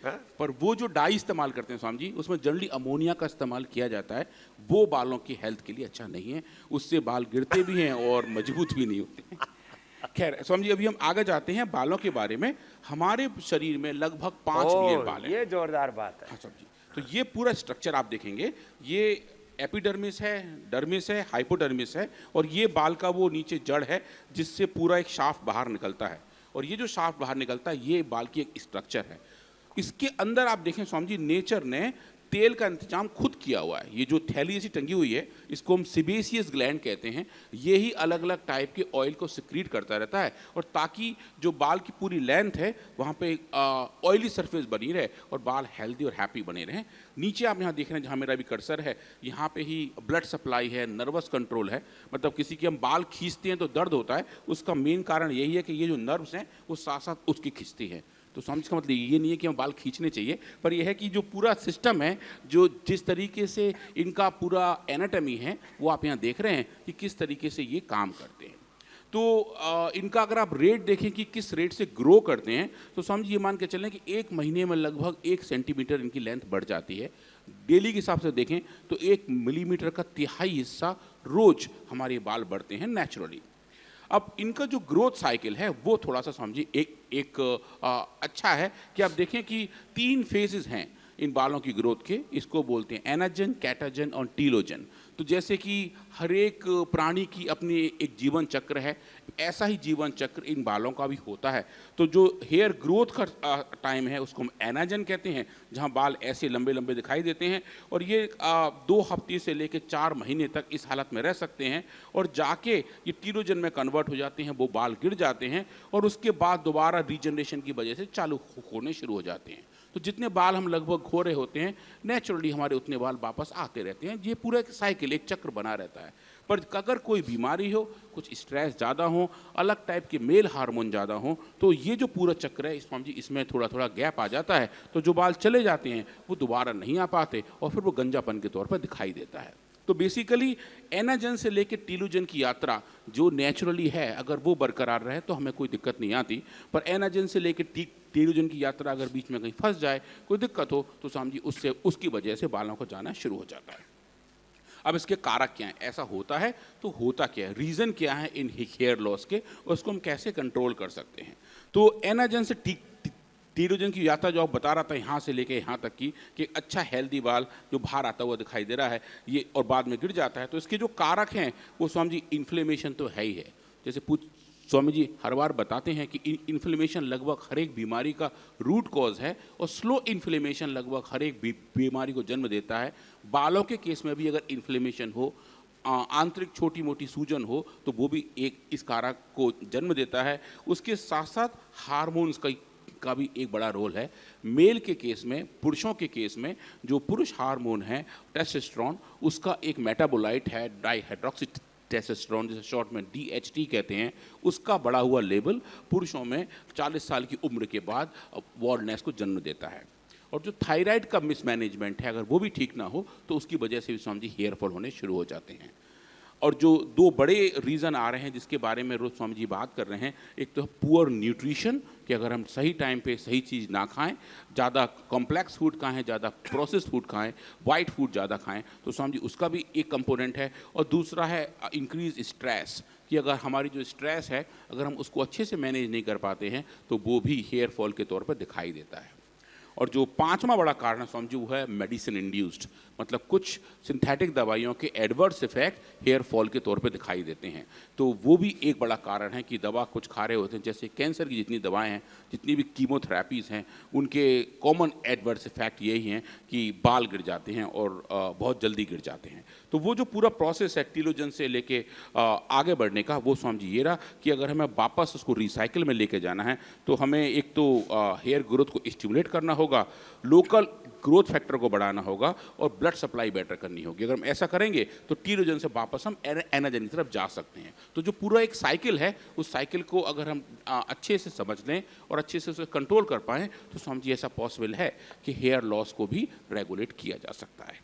हाँ? पर वो जो डाई इस्तेमाल करते हैं स्वामी जी, उसमें जनरली अमोनिया का इस्तेमाल किया जाता है। वो बालों की हेल्थ के लिए अच्छा नहीं है, उससे बाल गिरते भी हैं और मजबूत भी नहीं होते हैं। खैर स्वामी जी, अभी हम आगे जाते हैं बालों के बारे में। हमारे शरीर में लगभग 5 मिलियन बाल हैं। ये जोरदार बात है। हाँ स्वामी जी, तो ये पूरा स्ट्रक्चर आप देखेंगे, ये एपिडर्मिस है, डर्मिस है, हाइपोडर्मिस है, और ये बाल का वो नीचे जड़ है जिससे पूरा एक शाफ्ट बाहर निकलता है। और ये जो शाफ्ट बाहर निकलता है, ये बाल की एक स्ट्रक्चर है। इसके अंदर आप देखें स्वामी जी, नेचर ने तेल का इंतजाम खुद किया हुआ है। ये जो थैली ऐसी टंगी हुई है, इसको हम सिबेसियस ग्लैंड कहते हैं। ये ही अलग अलग टाइप के ऑयल को सिक्रीट करता रहता है, और ताकि जो बाल की पूरी लेंथ है वहाँ पे ऑयली सरफेस बनी रहे और बाल हेल्दी और हैप्पी बने रहें। नीचे आप यहाँ देख रहे हैं, जहाँ मेरा भी कर्सर है, यहाँ पे ही ब्लड सप्लाई है, नर्वस कंट्रोल है। मतलब किसी के हम बाल खींचते हैं तो दर्द होता है, उसका मेन कारण यही है कि ये जो नर्व्स हैं वो साथ साथ उसकी खींचती हैं। तो स्वामी जी का मतलब ये नहीं है कि हम बाल खींचने चाहिए, पर यह है कि जो पूरा सिस्टम है, जो जिस तरीके से इनका पूरा एनाटॉमी है, वो आप यहाँ देख रहे हैं कि किस तरीके से ये काम करते हैं। तो इनका अगर आप रेट देखें कि किस रेट से ग्रो करते हैं, तो स्वामी जी ये मान के चलें कि 1 महीने में लगभग 1 सेंटीमीटर इनकी लेंथ बढ़ जाती है। डेली के हिसाब से देखें तो 1 मिलीमीटर का तिहाई हिस्सा रोज हमारे बाल बढ़ते हैं नेचुरली। अब इनका जो ग्रोथ साइकिल है वो थोड़ा सा समझिए एक अच्छा है कि आप देखें कि 3 फेजेस हैं इन बालों की ग्रोथ के। इसको बोलते हैं एनाजन, कैटाजन और टीलोजन। तो जैसे कि हर एक प्राणी की अपनी एक जीवन चक्र है, ऐसा ही जीवन चक्र इन बालों का भी होता है। तो जो हेयर ग्रोथ का टाइम है उसको हम एनाजन कहते हैं, जहां बाल ऐसे लंबे लंबे दिखाई देते हैं, और ये 2 हफ्ते से लेकर 4 महीने तक इस हालत में रह सकते हैं, और जाके ये टीलोजन में कन्वर्ट हो जाते हैं, वो बाल गिर जाते हैं, और उसके बाद दोबारा रीजनरेशन की वजह से चालू होने शुरू हो जाते हैं। तो जितने बाल हम लगभग खो रहे होते हैं, नेचुरली हमारे उतने बाल वापस आते रहते हैं। ये पूरा एक साइकिल, एक चक्र बना रहता है। पर अगर कोई बीमारी हो, कुछ स्ट्रेस ज़्यादा हो, अलग टाइप के मेल हार्मोन ज़्यादा हो, तो ये जो पूरा चक्र है स्वामी जी, इसमें थोड़ा थोड़ा गैप आ जाता है। तो जो बाल चले जाते हैं वो दोबारा नहीं आ पाते, और फिर वो गंजापन के तौर पर दिखाई देता है। तो बेसिकली एनाजन से लेकर टीलोजन की यात्रा जो नेचुरली है, अगर वो बरकरार रहे तो हमें कोई दिक्कत नहीं आती। पर एनाजन से लेकर टीलोजन की यात्रा अगर बीच में कहीं फंस जाए, कोई दिक्कत हो, तो स्वामी जी उससे उसकी वजह से बालों को जाना शुरू हो जाता है। अब इसके कारक क्या हैं? ऐसा होता है तो होता क्या है, रीज़न क्या है इन हेयर लॉस के, और उसको हम कैसे कंट्रोल कर सकते हैं। तो एनाजन से टीलोजन की यात्रा जो आप बता रहा था, यहाँ से लेके यहाँ तक की कि अच्छा हेल्दी बाल जो बाहर आता हुआ दिखाई दे रहा है ये, और बाद में गिर जाता है। तो इसके जो कारक हैं वो स्वामी जी, इन्फ्लेमेशन तो है ही है। जैसे स्वामी जी हर बार बताते हैं कि इन्फ्लेमेशन लगभग हर एक बीमारी का रूट कॉज है, और स्लो इन्फ्लेमेशन लगभग हर एक बीमारी को जन्म देता है। बालों के केस में भी अगर इन्फ्लेमेशन हो, आंतरिक छोटी मोटी सूजन हो, तो वो भी एक इस कारक को जन्म देता है। उसके साथ साथ हार्मोन्स का भी एक बड़ा रोल है। मेल के केस में, पुरुषों के केस में, जो पुरुष हार्मोन है टेस्टोस्टेरोन, उसका एक मेटाबोलाइट है डाईहाइड्रोक्सी टेस्टोस्टेरोन, जिसे शॉर्ट में DHT कहते हैं, उसका बढ़ा हुआ लेवल पुरुषों में 40 साल की उम्र के बाद बॉल्डनेस को जन्म देता है। और जो थायराइड का मिसमैनेजमेंट है, अगर वो भी ठीक ना हो, तो उसकी वजह से भी स्वामी जी हेयर फॉल होने शुरू हो जाते हैं। और जो 2 बड़े रीज़न आ रहे हैं जिसके बारे में रोज स्वामी जी बात कर रहे हैं, एक तो पुअर न्यूट्रिशन, कि अगर हम सही टाइम पे सही चीज़ ना खाएं, ज़्यादा कॉम्प्लेक्स फूड खाएं, ज़्यादा प्रोसेस्ड फूड खाएं, वाइट फूड ज़्यादा खाएं, तो स्वामी जी उसका भी एक कंपोनेंट है। और दूसरा है इंक्रीज स्ट्रेस, कि अगर हमारी जो स्ट्रेस है, अगर हम उसको अच्छे से मैनेज नहीं कर पाते हैं, तो वो भी हेयर फॉल के तौर पर दिखाई देता है। और जो 5वां बड़ा कारण है स्वामी जी, वो है मेडिसिन इंड्यूस्ड, मतलब कुछ सिंथेटिक दवाइयों के एडवर्स इफेक्ट हेयर फॉल के तौर पे दिखाई देते हैं। तो वो भी एक बड़ा कारण है कि दवा कुछ खा रहे होते हैं, जैसे कैंसर की जितनी दवाएं हैं, जितनी भी कीमोथेरेपीज़ हैं, उनके कॉमन एडवर्स इफेक्ट यही हैं कि बाल गिर जाते हैं और बहुत जल्दी गिर जाते हैं। तो वो जो पूरा प्रोसेस है टीलोजन से लेके आगे बढ़ने का, वो स्वामी जी ये रहा कि अगर हमें वापस उसको रिसाइकिल में लेके जाना है, तो हमें एक तो हेयर ग्रोथ को स्टिमुलेट करना होगा, लोकल ग्रोथ फैक्टर को बढ़ाना होगा, और ब्लड सप्लाई बेटर करनी होगी। अगर हम ऐसा करेंगे तो टीलोजन से वापस हम एनाजन की तरफ जा सकते हैं। तो जो पूरा एक साइकिल है, उस साइकिल को अगर हम अच्छे से समझ लें और अच्छे से उसे कंट्रोल कर पाएँ, तो स्वामी जी ऐसा पॉसिबल है कि हेयर लॉस को भी रेगुलेट किया जा सकता है।